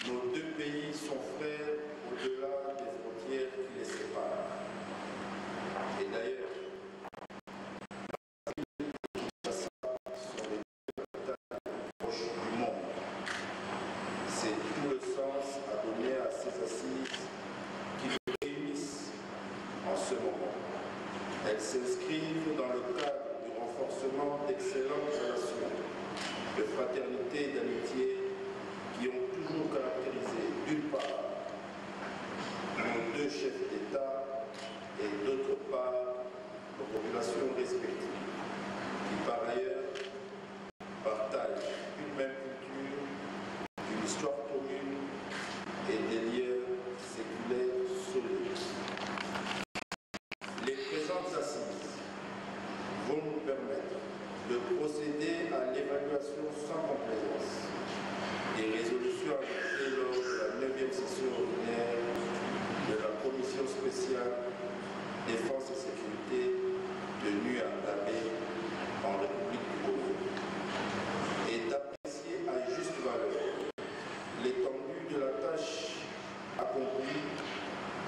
Nos deux pays sont frères au-delà des frontières qui les séparent. Et d'ailleurs, c'est tout le sens à donner à ces assises qui nous réunissent en ce moment. Elles s'inscrivent dans le cadre du renforcement d'excellentes relations de fraternité et d'amitié qui ont toujours caractérisé d'une part nos deux chefs d'État et d'autre part nos populations respectives, qui par ailleurs partagent une même culture, une histoire commune et des liens séculaires solides. Les présentes assises vont nous permettre de procéder à l'évaluation sans complaisance des résolutions adoptées lors de la 9e session ordinaire de la Commission spéciale Défense et Sécurité tenue à Gabé en République du Congo et d'apprécier à juste valeur l'étendue de la tâche accomplie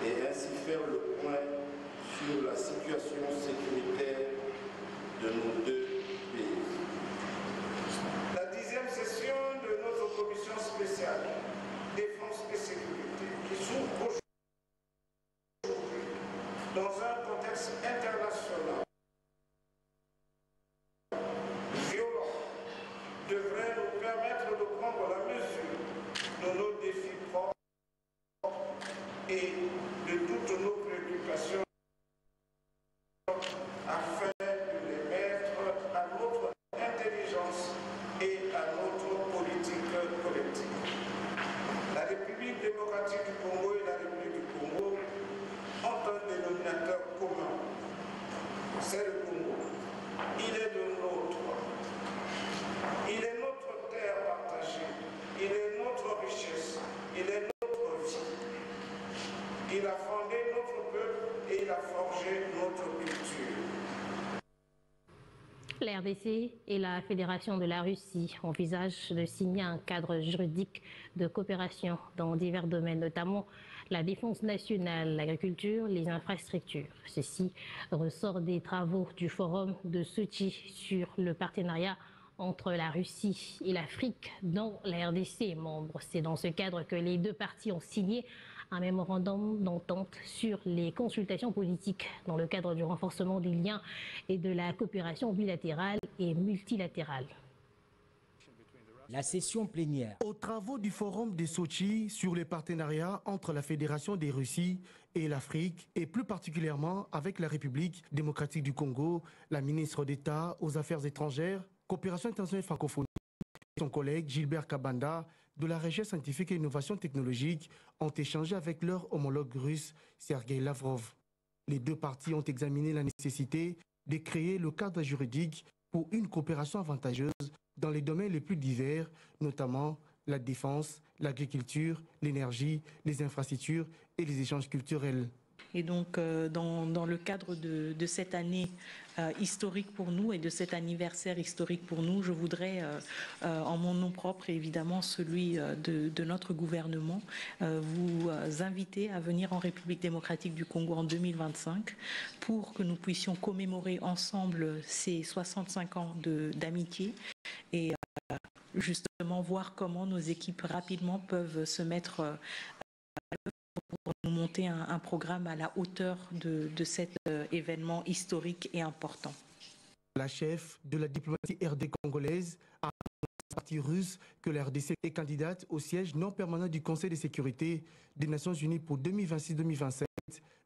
et ainsi faire le point sur la situation sécuritaire de nos deux pays. La 10e session de notre commission spéciale Défense et Sécurité qui s'ouvre aujourd'hui dans un contexte international violent devrait nous permettre de prendre la mesure de nos défis propres et de toutes nos préoccupations afin de les mettre à notre intelligence et à notre politique collective. La République démocratique du Congo et la République du Congo ont un dénominateur commun. C'est le Congo. Il est de nôtre. Il est notre terre partagée. Il est notre richesse. Il est notre vie. Il a fondé notre peuple et il a forgé notre culture. La RDC et la Fédération de la Russie envisagent de signer un cadre juridique de coopération dans divers domaines, notamment la défense nationale, l'agriculture, les infrastructures. Ceci ressort des travaux du forum de Sochi sur le partenariat entre la Russie et l'Afrique dont la RDC est membre. C'est dans ce cadre que les deux parties ont signé un mémorandum d'entente sur les consultations politiques dans le cadre du renforcement des liens et de la coopération bilatérale et multilatérale. La session plénière. Aux travaux du forum de Sochi sur les partenariats entre la Fédération des Russies et l'Afrique, et plus particulièrement avec la République démocratique du Congo, la ministre d'État aux Affaires étrangères, Coopération internationale et francophonie, et son collègue Gilbert Kabanda de la Recherche scientifique et innovation technologique ont échangé avec leur homologue russe Sergei Lavrov. Les deux parties ont examiné la nécessité de créer le cadre juridique pour une coopération avantageuse dans les domaines les plus divers, notamment la défense, l'agriculture, l'énergie, les infrastructures et les échanges culturels. Et donc, dans le cadre de cette année historique pour nous et de cet anniversaire historique pour nous, je voudrais, en mon nom propre et évidemment celui de notre gouvernement, vous inviter à venir en République démocratique du Congo en 2025 pour que nous puissions commémorer ensemble ces 65 ans d'amitié et justement voir comment nos équipes rapidement peuvent se mettre à pour nous monter un programme à la hauteur de cet événement historique et important. La chef de la diplomatie RD congolaise a annoncé à la partie russe que la RDC est candidate au siège non permanent du Conseil de sécurité des Nations Unies pour 2026-2027.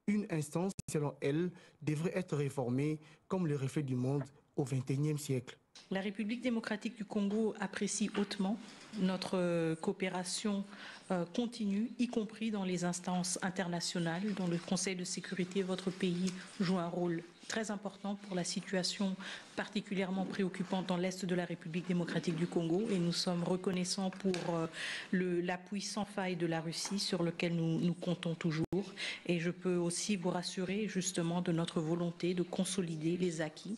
Une instance qui, selon elle, devrait être réformée comme le reflet du monde au XXIe siècle. La République démocratique du Congo apprécie hautement notre coopération continue, y compris dans les instances internationales, dans le Conseil de sécurité. Votre pays joue un rôle très important pour la situation particulièrement préoccupante dans l'Est de la République démocratique du Congo et nous sommes reconnaissants pour l'appui sans faille de la Russie sur lequel nous comptons toujours. Et je peux aussi vous rassurer justement de notre volonté de consolider les acquis,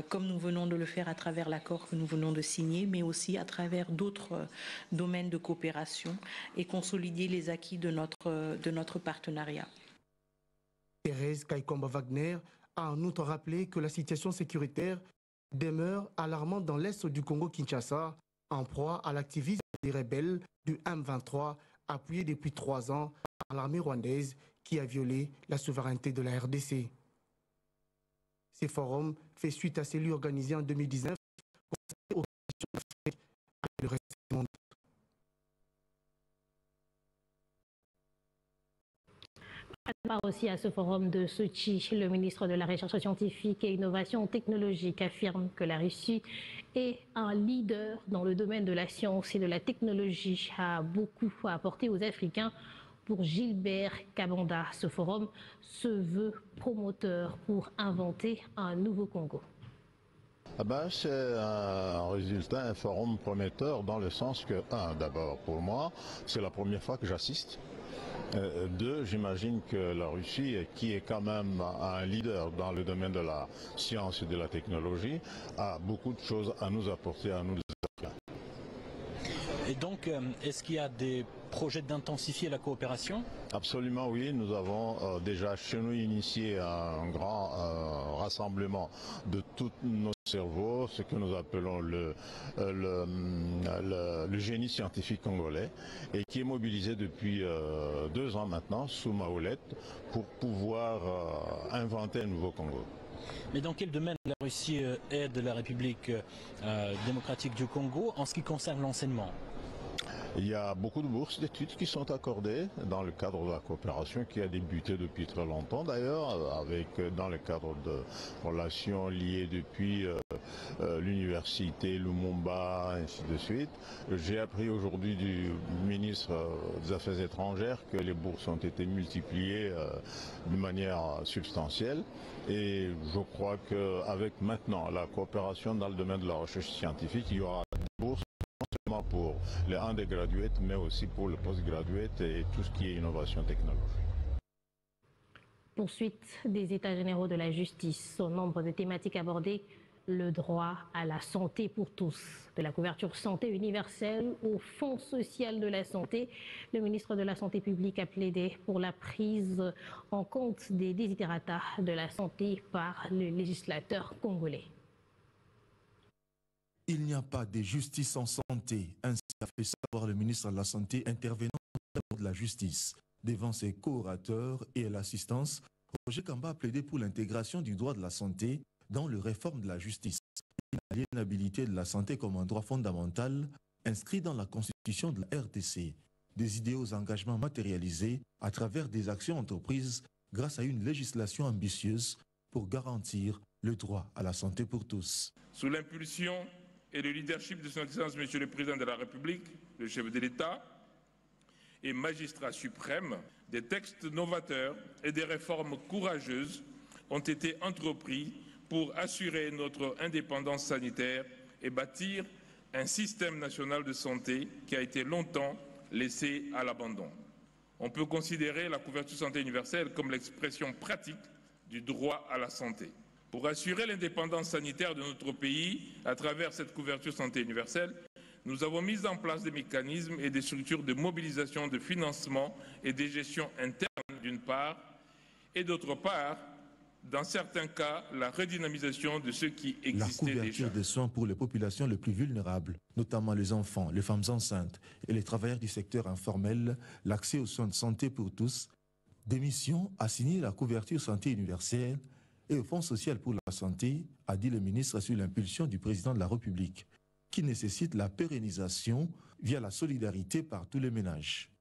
comme nous venons de le faire à travers l'accord que nous venons de signer, mais aussi à travers d'autres domaines de coopération et consolider les acquis de notre partenariat. Thérèse Kaikomba-Wagner a en outre rappelé que la situation sécuritaire demeure alarmante dans l'est du Congo-Kinshasa, en proie à l'activisme des rebelles du M23, appuyé depuis 3 ans par l'armée rwandaise qui a violé la souveraineté de la RDC. Ces forums fait suite à celui organisé en 2019 aux questions d'Afrique avec le reste du monde. Part aussi à ce forum de Sochi, le ministre de la Recherche scientifique et innovation technologique affirme que la Russie est un leader dans le domaine de la science et de la technologie, a beaucoup à apporter aux Africains. Pour Gilbert Kabanda, ce forum se veut promoteur pour inventer un nouveau Congo. C'est un résultat, un forum prometteur dans le sens que, d'abord pour moi, c'est la première fois que j'assiste. 2, j'imagine que la Russie, qui est quand même un leader dans le domaine de la science et de la technologie, a beaucoup de choses à nous apporter, à nous les Africains. Et donc, est-ce qu'il y a des projets d'intensifier la coopération? Absolument oui, nous avons déjà chez nous initié un grand rassemblement de tous nos cerveaux, ce que nous appelons le génie scientifique congolais, et qui est mobilisé depuis 2 ans maintenant sous ma houlette pour pouvoir inventer un nouveau Congo. Mais dans quel domaine la Russie aide la République démocratique du Congo en ce qui concerne l'enseignement? Il y a beaucoup de bourses d'études qui sont accordées dans le cadre de la coopération qui a débuté depuis très longtemps d'ailleurs, dans le cadre de relations liées depuis l'université Lumumba, ainsi de suite. J'ai appris aujourd'hui du ministre des Affaires étrangères que les bourses ont été multipliées de manière substantielle et je crois qu'avec maintenant la coopération dans le domaine de la recherche scientifique, il y aura des bourses non seulement pour les undergraduates, mais aussi pour le postgraduate et tout ce qui est innovation technologique. Poursuite des États généraux de la justice. Au nombre de thématiques abordées, le droit à la santé pour tous, de la couverture santé universelle au Fonds social de la santé. Le ministre de la Santé publique a plaidé pour la prise en compte des desiderata de la santé par le législateur congolais. Il n'y a pas de justice sans santé, ainsi a fait savoir le ministre de la Santé intervenant de la justice. Devant ses co-orateurs et à l'assistance, Roger Kamba a plaidé pour l'intégration du droit de la santé dans le réforme de la justice. L'aliénabilité de la santé comme un droit fondamental inscrit dans la constitution de la RDC. Des idées aux engagements matérialisés à travers des actions entreprises grâce à une législation ambitieuse pour garantir le droit à la santé pour tous. Sous l'impulsion et le leadership de son Excellence Monsieur le Président de la République, le chef de l'État et magistrat suprême, des textes novateurs et des réformes courageuses ont été entrepris pour assurer notre indépendance sanitaire et bâtir un système national de santé qui a été longtemps laissé à l'abandon. On peut considérer la couverture santé universelle comme l'expression pratique du droit à la santé. Pour assurer l'indépendance sanitaire de notre pays à travers cette couverture santé universelle, nous avons mis en place des mécanismes et des structures de mobilisation, de financement et de gestion interne d'une part, et d'autre part, dans certains cas, la redynamisation de ce qui existait déjà. La couverture des soins pour les populations les plus vulnérables, notamment les enfants, les femmes enceintes et les travailleurs du secteur informel, l'accès aux soins de santé pour tous, des missions assignées à la couverture santé universelle et au Fonds social pour la santé, a dit le ministre sous l'impulsion du président de la République, qui nécessite la pérennisation via la solidarité par tous les ménages.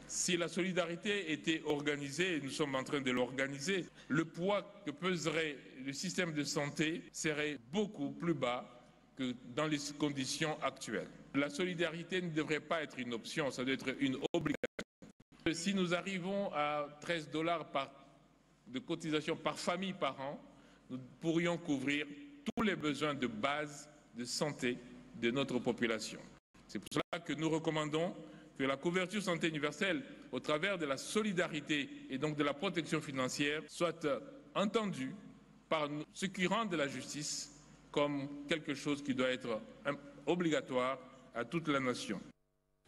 Si la solidarité était organisée, et nous sommes en train de l'organiser, le poids que peserait le système de santé serait beaucoup plus bas que dans les conditions actuelles. La solidarité ne devrait pas être une option, ça doit être une obligation. Si nous arrivons à $13 par de cotisation par famille par an, nous pourrions couvrir tous les besoins de base de santé de notre population. C'est pour cela que nous recommandons que la couverture santé universelle, au travers de la solidarité et donc de la protection financière, soit entendue par ceux qui rendent la justice comme quelque chose qui doit être obligatoire à toute la nation.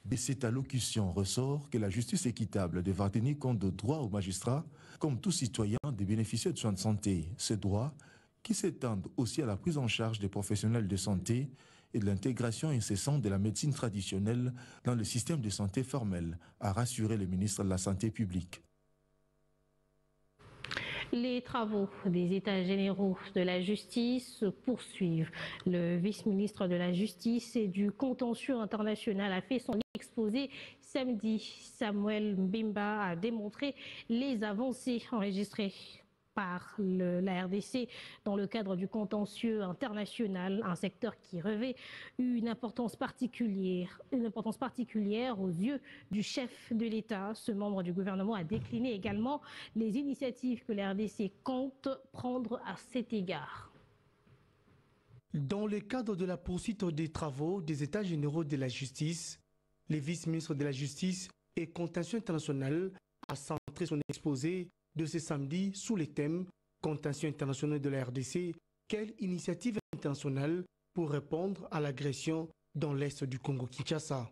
De cette allocution ressort que la justice équitable devra tenir compte de droits aux magistrats, comme tout citoyen, de bénéficier de soins de santé. Ces droits qui s'étendent aussi à la prise en charge des professionnels de santé et de l'intégration incessante de la médecine traditionnelle dans le système de santé formel, a rassuré le ministre de la Santé publique. Les travaux des États généraux de la justice se poursuivent. Le vice-ministre de la Justice et du contentieux international a fait son exposé samedi. Samuel Mbemba a démontré les avancées enregistrées par la RDC dans le cadre du contentieux international, un secteur qui revêt une importance particulière aux yeux du chef de l'État. Ce membre du gouvernement a décliné également les initiatives que la RDC compte prendre à cet égard. Dans le cadre de la poursuite des travaux des États généraux de la justice, le vice-ministre de la Justice et contentieux international a centré son exposé de ce samedi sous les thèmes contentieux international de la RDC, quelle initiative internationale pour répondre à l'agression dans l'est du Congo-Kinshasa.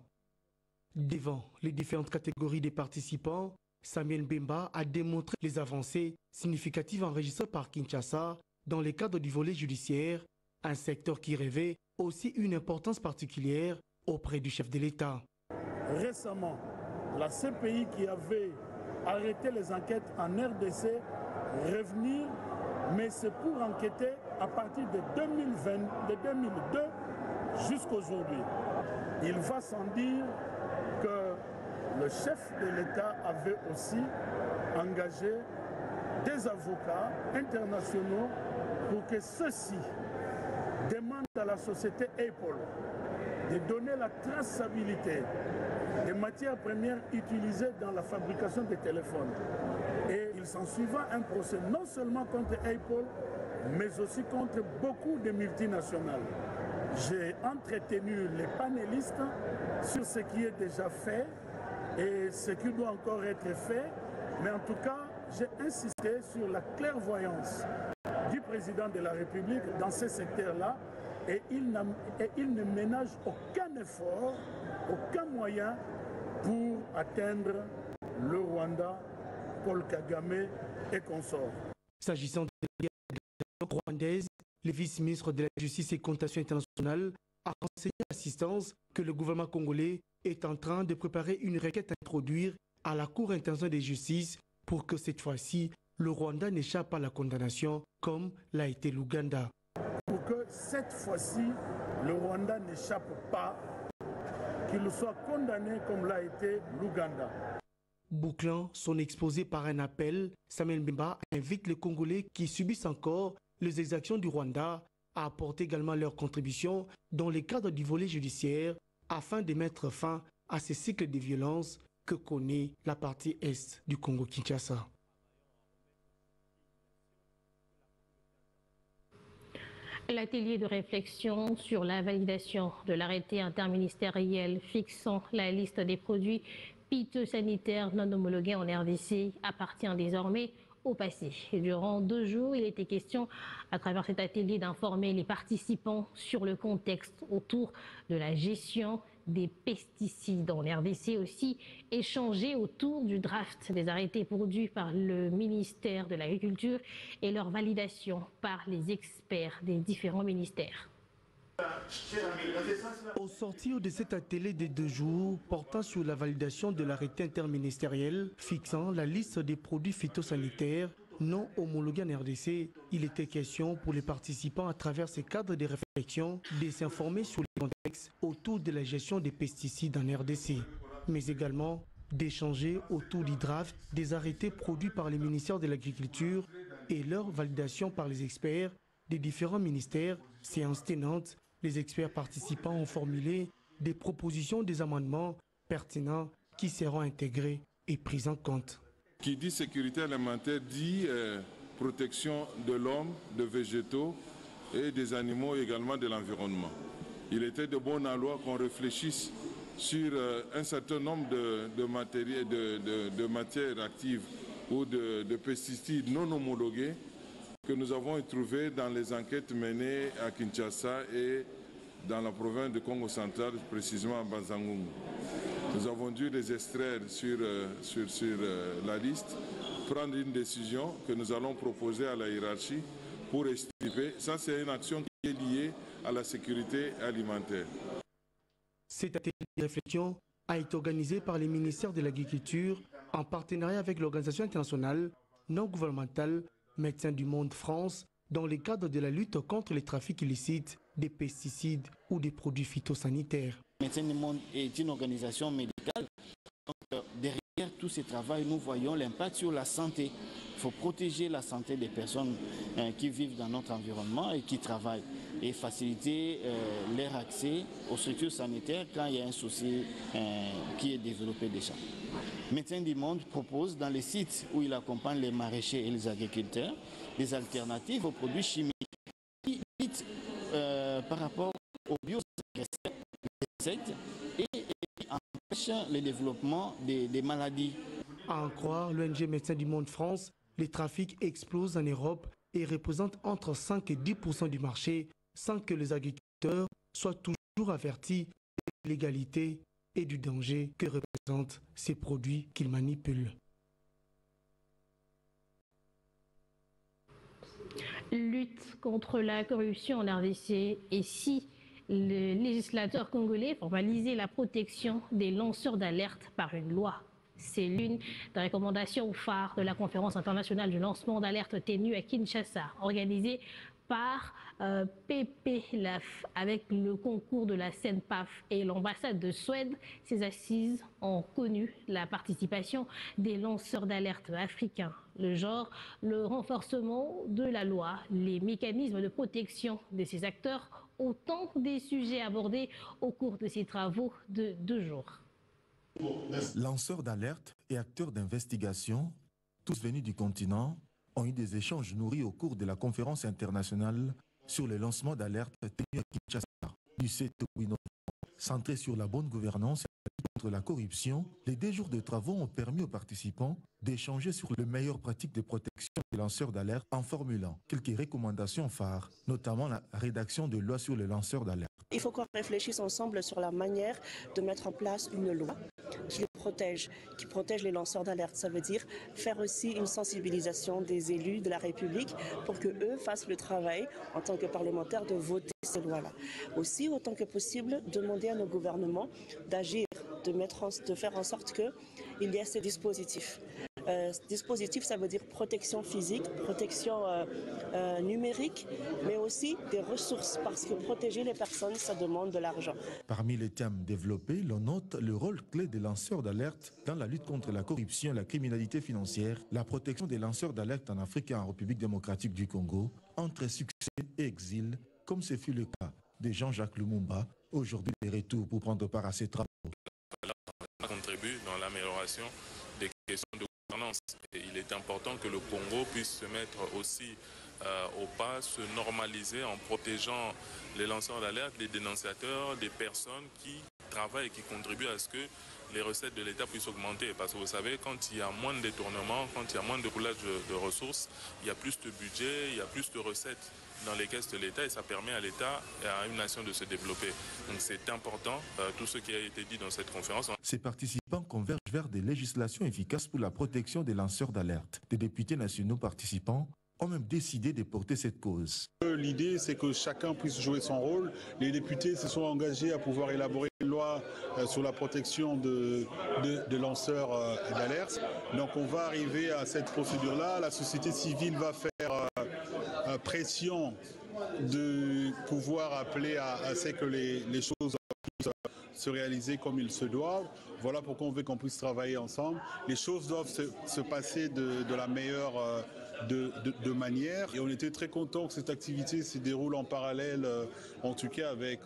Devant les différentes catégories des participants, Samuel Mbemba a démontré les avancées significatives enregistrées par Kinshasa dans le cadre du volet judiciaire, un secteur qui revêt aussi une importance particulière auprès du chef de l'État. Récemment, la CPI qui avait arrêté les enquêtes en RDC, revenir, mais c'est pour enquêter à partir de 2002 jusqu'à aujourd'hui. Il va sans dire que le chef de l'État avait aussi engagé des avocats internationaux pour que ceux-ci demandent à la société Apple de donner la traçabilité des matières premières utilisées dans la fabrication des téléphones. Et il s'en suivra un procès non seulement contre Apple, mais aussi contre beaucoup de multinationales. J'ai entretenu les panélistes sur ce qui est déjà fait et ce qui doit encore être fait, mais en tout cas, j'ai insisté sur la clairvoyance du président de la République dans ce secteur-là, et il ne ménage aucun effort, aucun moyen pour atteindre le Rwanda, Paul Kagame et consorts. S'agissant de la guerre rwandaise, le vice-ministre de la Justice et contentieux international a renseigné l'assistance que le gouvernement congolais est en train de préparer une requête à introduire à la Cour internationale de justice pour que cette fois-ci, le Rwanda n'échappe pas à la condamnation comme l'a été l'Ouganda. Pour que cette fois-ci, le Rwanda n'échappe pas, qu'il soit condamné comme l'a été l'Ouganda. Bouclant son exposé par un appel, Samuel Mbemba invite les Congolais qui subissent encore les exactions du Rwanda à apporter également leur contribution dans le cadre du volet judiciaire afin de mettre fin à ces cycles de violence que connaît la partie est du Congo-Kinshasa. L'atelier de réflexion sur la validation de l'arrêté interministériel fixant la liste des produits phytosanitaires non homologués en RDC appartient désormais au passé. Et durant 2 jours, il était question, à travers cet atelier, d'informer les participants sur le contexte autour de la gestion des pesticides en RDC, aussi échanger autour du draft des arrêtés produits par le ministère de l'Agriculture et leur validation par les experts des différents ministères. Au sortir de cet atelier de 2 jours portant sur la validation de l'arrêté interministériel fixant la liste des produits phytosanitaires non homologués en RDC, il était question pour les participants à travers ces cadres de réflexion de s'informer sur le contexte autour de la gestion des pesticides en RDC, mais également d'échanger autour du draft des arrêtés produits par les ministères de l'Agriculture et leur validation par les experts des différents ministères. Séance tenante, les experts participants ont formulé des propositions des amendements pertinents qui seront intégrés et pris en compte. Qui dit sécurité alimentaire dit protection de l'homme, des végétaux et des animaux, également de l'environnement. Il était de bon aloi qu'on réfléchisse sur un certain nombre de matières actives ou de pesticides non homologués que nous avons trouvés dans les enquêtes menées à Kinshasa et dans la province de Congo central, précisément à Banzangungu. Nous avons dû les extraire sur la liste, prendre une décision que nous allons proposer à la hiérarchie pour extirper. Ça, c'est une action qui est liée à la sécurité alimentaire. Cet atelier de réflexion a été organisé par les ministères de l'Agriculture en partenariat avec l'organisation internationale non gouvernementale Médecins du Monde France dans le cadre de la lutte contre les trafics illicites des pesticides ou des produits phytosanitaires. Médecins du Monde est une organisation médicale. Donc, derrière tout ce travail, nous voyons l'impact sur la santé. Il faut protéger la santé des personnes qui vivent dans notre environnement et qui travaillent et faciliter leur accès aux structures sanitaires quand il y a un souci qui est développé déjà. Médecins du Monde propose dans les sites où il accompagne les maraîchers et les agriculteurs des alternatives aux produits chimiques qui luttent par rapport aux bioagresseurs, les insectes et empêchent le développement des maladies. À en croire l'ONG Médecins du Monde France, les trafics explosent en Europe et représentent entre 5 et 10% du marché sans que les agriculteurs soient toujours avertis de l'illégalité et du danger que représentent ces produits qu'ils manipulent. Lutte contre la corruption en RDC, et si le législateur congolais formalisait la protection des lanceurs d'alerte par une loi? C'est l'une des recommandations phares de la conférence internationale du lancement d'alerte tenue à Kinshasa, organisée par PPLAF avec le concours de la CENPAF et l'ambassade de Suède. Ces assises ont connu la participation des lanceurs d'alerte africains. Le genre, le renforcement de la loi, les mécanismes de protection de ces acteurs, autant des sujets abordés au cours de ces travaux de 2 jours. Lanceurs d'alerte et acteurs d'investigation, tous venus du continent, ont eu des échanges nourris au cours de la conférence internationale sur le lancement d'alerte tenue à Kinshasa du 7 au 8 novembre. Centré sur la bonne gouvernance et la lutte contre la corruption, les 2 jours de travaux ont permis aux participants d'échanger sur les meilleures pratiques de protection des lanceurs d'alerte en formulant quelques recommandations phares, notamment la rédaction de lois sur les lanceurs d'alerte. Il faut qu'on réfléchisse ensemble sur la manière de mettre en place une loi qui protège les lanceurs d'alerte. Ça veut dire faire aussi une sensibilisation des élus de la République pour qu'eux fassent le travail en tant que parlementaires de voter ces lois-là. Aussi, autant que possible, demander à nos gouvernements d'agir, de faire en sorte qu'il y ait ces dispositifs. Dispositif, ça veut dire protection physique, protection numérique, mais aussi des ressources, parce que protéger les personnes, ça demande de l'argent. Parmi les thèmes développés, l'on note le rôle clé des lanceurs d'alerte dans la lutte contre la corruption et la criminalité financière, la protection des lanceurs d'alerte en Afrique et en République démocratique du Congo, entre succès et exil, comme ce fut le cas de Jean-Jacques Lumumba, aujourd'hui de retour pour prendre part à ces travaux. Contribue dans l'amélioration des questions de gouvernance. Et il est important que le Congo puisse se mettre aussi au pas, se normaliser en protégeant les lanceurs d'alerte, les dénonciateurs, des personnes qui travaillent et qui contribuent à ce que les recettes de l'État puissent augmenter. Parce que vous savez, quand il y a moins de détournements, quand il y a moins de coulage de ressources, il y a plus de budget, il y a plus de recettes dans les caisses de l'État et ça permet à l'État et à une nation de se développer. Donc c'est important, tout ce qui a été dit dans cette conférence. Ces participants convergent vers des législations efficaces pour la protection des lanceurs d'alerte. Des députés nationaux participants ont même décidé de porter cette cause. L'idée, c'est que chacun puisse jouer son rôle. Les députés se sont engagés à pouvoir élaborer une loi sur la protection de lanceurs d'alerte. Donc on va arriver à cette procédure-là. La société civile va faire pression de pouvoir appeler à ce que les choses puissent se réaliser comme il se doivent. Voilà pourquoi on veut qu'on puisse travailler ensemble. Les choses doivent se passer de la meilleure de manière. Et on était très contents que cette activité se déroule en parallèle, en tout cas avec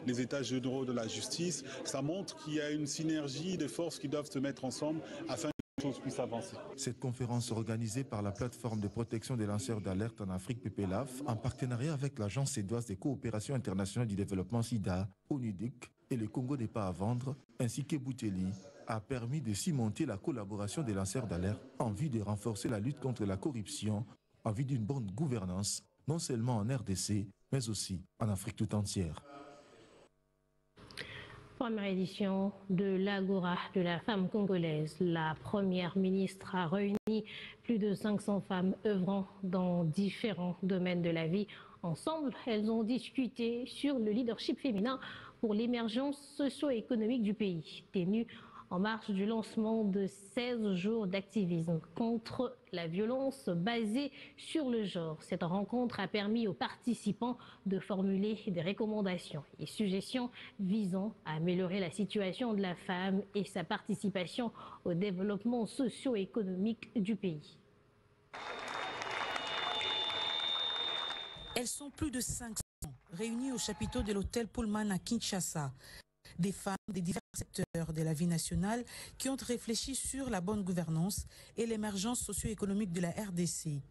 les états généraux de la justice. Ça montre qu'il y a une synergie de forces qui doivent se mettre ensemble afin les choses puissent avancer. Cette conférence organisée par la plateforme de protection des lanceurs d'alerte en Afrique PPLAF, en partenariat avec l'Agence suédoise des coopérations internationales du développement SIDA, ONUDIC et le Congo n'est pas à vendre, ainsi qu'Ebouteli, a permis de cimenter la collaboration des lanceurs d'alerte en vue de renforcer la lutte contre la corruption, en vue d'une bonne gouvernance, non seulement en RDC, mais aussi en Afrique tout entière. Première édition de l'Agora de la femme congolaise. La première ministre a réuni plus de 500 femmes œuvrant dans différents domaines de la vie. Ensemble, elles ont discuté sur le leadership féminin pour l'émergence socio-économique du pays, tenue en marge du lancement de 16 jours d'activisme contre la violence basée sur le genre. Cette rencontre a permis aux participants de formuler des recommandations et suggestions visant à améliorer la situation de la femme et sa participation au développement socio-économique du pays. Elles sont plus de 500 réunies au chapiteau de l'hôtel Pullman à Kinshasa. Des femmes des divers secteurs de la vie nationale qui ont réfléchi sur la bonne gouvernance et l'émergence socio-économique de la RDC.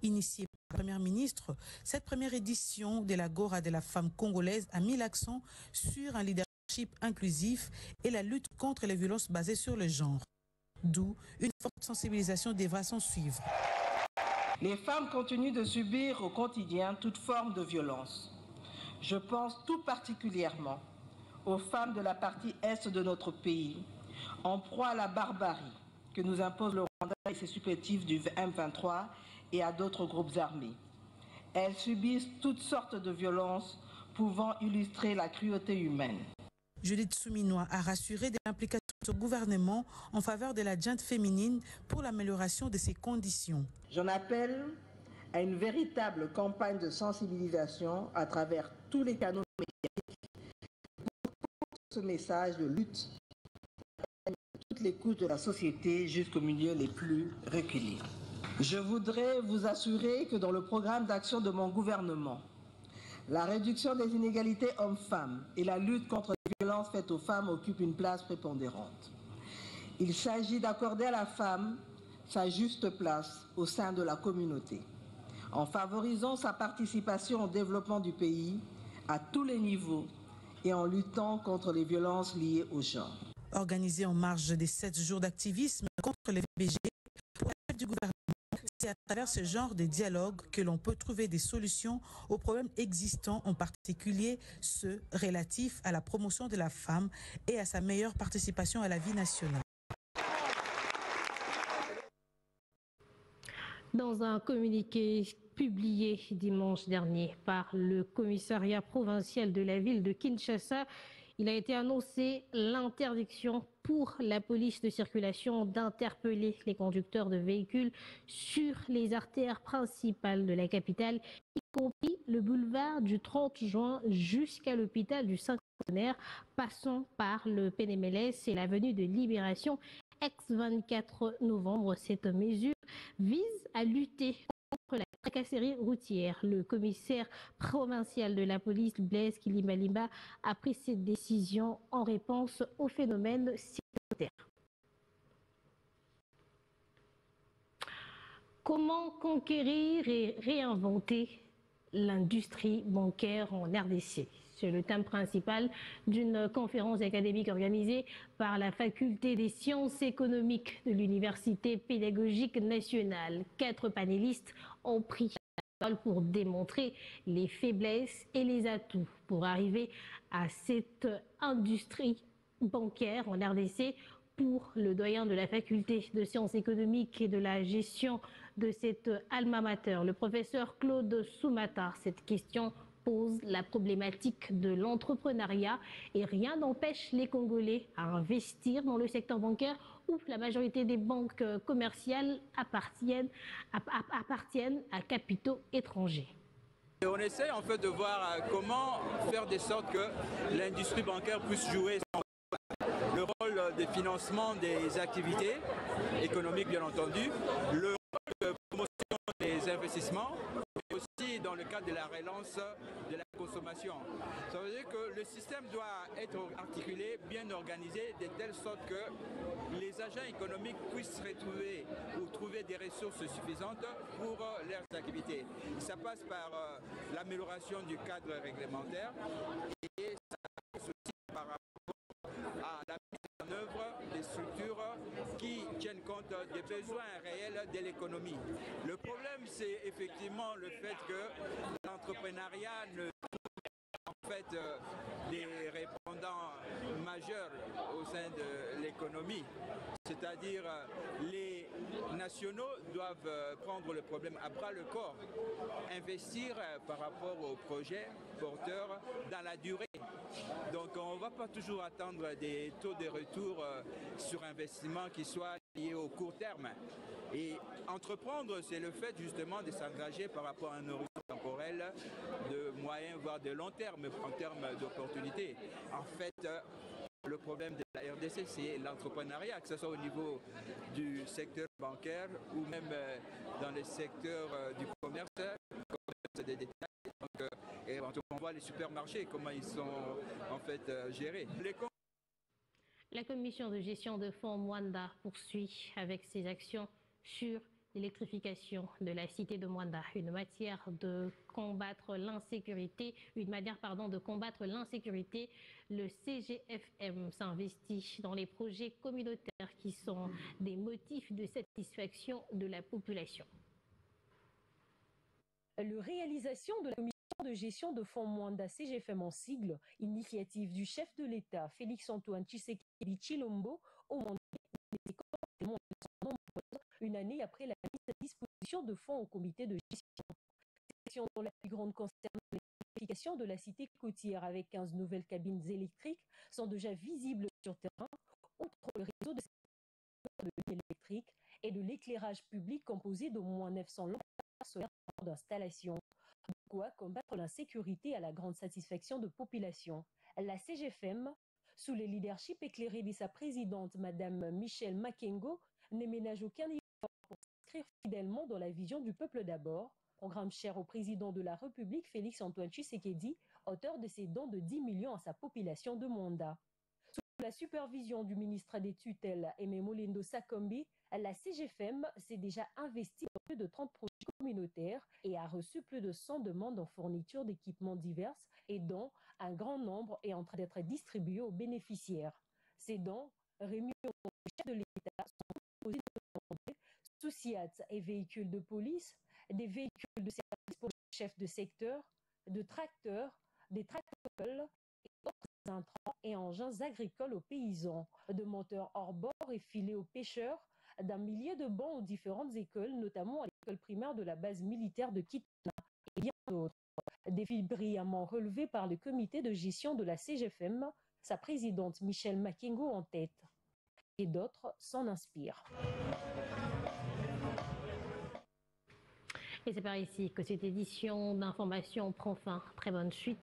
Initiée par la Première ministre, cette première édition de l'Agora de la femme congolaise a mis l'accent sur un leadership inclusif et la lutte contre les violences basées sur le genre. D'où une forte sensibilisation devra s'en suivre. Les femmes continuent de subir au quotidien toute forme de violence. Je pense tout particulièrement aux femmes de la partie est de notre pays, en proie à la barbarie que nous impose le Rwanda et ses supplétifs du M23 et à d'autres groupes armés. Elles subissent toutes sortes de violences pouvant illustrer la cruauté humaine. Judith Souminois a rassuré de l'implication du gouvernement en faveur de la junte féminine pour l'amélioration de ses conditions. J'en appelle à une véritable campagne de sensibilisation à travers tous les canaux médiatiques pour ce message de lutte à toutes les couches de la société jusqu'aux milieux les plus reculés. Je voudrais vous assurer que dans le programme d'action de mon gouvernement, la réduction des inégalités hommes-femmes et la lutte contre les violences faites aux femmes occupent une place prépondérante. Il s'agit d'accorder à la femme sa juste place au sein de la communauté, en favorisant sa participation au développement du pays à tous les niveaux et en luttant contre les violences liées au genre. Organisé en marge des 7 jours d'activisme contre les VBG, pour la chef du gouvernement, c'est à travers ce genre de dialogue que l'on peut trouver des solutions aux problèmes existants, en particulier ceux relatifs à la promotion de la femme et à sa meilleure participation à la vie nationale. Dans un communiqué publié dimanche dernier par le commissariat provincial de la ville de Kinshasa, il a été annoncé l'interdiction pour la police de circulation d'interpeller les conducteurs de véhicules sur les artères principales de la capitale, y compris le boulevard du 30 juin jusqu'à l'hôpital du Cinquantenaire, passant par le PNMLS et l'avenue de Libération ex-24 novembre. Cette mesure vise à lutter contre la tracasserie routière. Le commissaire provincial de la police, Blaise Kilimalimba, a pris cette décision en réponse au phénomène sécuritaire. Comment conquérir et réinventer l'industrie bancaire en RDC? C'est le thème principal d'une conférence académique organisée par la Faculté des sciences économiques de l'Université pédagogique nationale. 4 panélistes ont pris la parole pour démontrer les faiblesses et les atouts pour arriver à cette industrie bancaire en RDC. Pour le doyen de la Faculté de sciences économiques et de la gestion de cette alma mater, le professeur Claude Soumata, cette question pose la problématique de l'entrepreneuriat et rien n'empêche les Congolais à investir dans le secteur bancaire où la majorité des banques commerciales appartiennent à capitaux étrangers. Et on essaie en fait de voir comment faire de sorte que l'industrie bancaire puisse jouer le rôle de financement des activités économiques bien entendu, le rôle de promotion des investissements, mais aussi dans le cadre de la relance de la consommation. Ça veut dire que le système doit être articulé, bien organisé, de telle sorte que les agents économiques puissent retrouver ou trouver des ressources suffisantes pour leurs activités. Ça passe par l'amélioration du cadre réglementaire et ça passe aussi par rapport à la mise en œuvre des structures qui tiennent compte des besoins réels de l'économie. Le problème, c'est effectivement le fait que l'entrepreneuriat ne en fait des répondants majeurs au sein de l'économie. C'est-à-dire les nationaux doivent prendre le problème à bras le corps, investir par rapport aux projets porteurs dans la durée. Donc on ne va pas toujours attendre des taux de retour sur investissement qui soient liés au court terme. Et entreprendre, c'est le fait justement de s'engager par rapport à un horizon temporel de moyen voire de long terme en termes d'opportunités. En fait, le problème de la RDC, c'est l'entrepreneuriat, que ce soit au niveau du secteur bancaire ou même dans le secteur du commerce des détails. Donc, et on voit les supermarchés, comment ils sont en fait gérés. La commission de gestion de fonds Mwanda poursuit avec ses actions sur l'électrification de la cité de Mwanda, une manière de combattre l'insécurité. Le CGFM s'investit dans les projets communautaires qui sont des motifs de satisfaction de la population. La réalisation de la commission de gestion de fonds Mwanda CGFM en sigle, initiative du chef de l'État Félix-Antoine Tshisekedi Tshilombo au Mwanda, une année après la mise à disposition de fonds au comité de gestion. Section dont la plus grande concerne l'électrification de la cité côtière avec 15 nouvelles cabines électriques sont déjà visibles sur terrain, outre le réseau de lignes électriques et de l'éclairage public composé d'au moins 900 lampadaires solaires d'installation. De quoi combattre l'insécurité à la grande satisfaction de population. La CGFM, sous le leadership éclairé de sa présidente, Madame Michelle Makengo, ne ménage aucun effort pour s'inscrire fidèlement dans la vision du peuple d'abord, programme cher au président de la République Félix-Antoine Tshisekedi, auteur de ses dons de 10 millions à sa population de Mwanda. Sous la supervision du ministre des tutelles Aimé Molindo Sakombi, la CGFM s'est déjà investie dans plus de 30 projets communautaires et a reçu plus de 100 demandes en fourniture d'équipements divers et dont un grand nombre est en train d'être distribué aux bénéficiaires. Ces dons, réunis au chef de l'État, sont composés de sous-SIAT et véhicules de police, des véhicules de service pour les chefs de secteur, de tracteurs, des tracteurs et d'autres intrants et engins agricoles aux paysans, de moteurs hors bord et filets aux pêcheurs, d'un millier de bancs aux différentes écoles, notamment à l'école primaire de la base militaire de Kituna et bien d'autres. Défi brillamment relevé par le comité de gestion de la CGFM, sa présidente Michelle Makengo en tête. Et d'autres s'en inspirent. Et c'est par ici que cette édition d'information prend fin. Très bonne suite.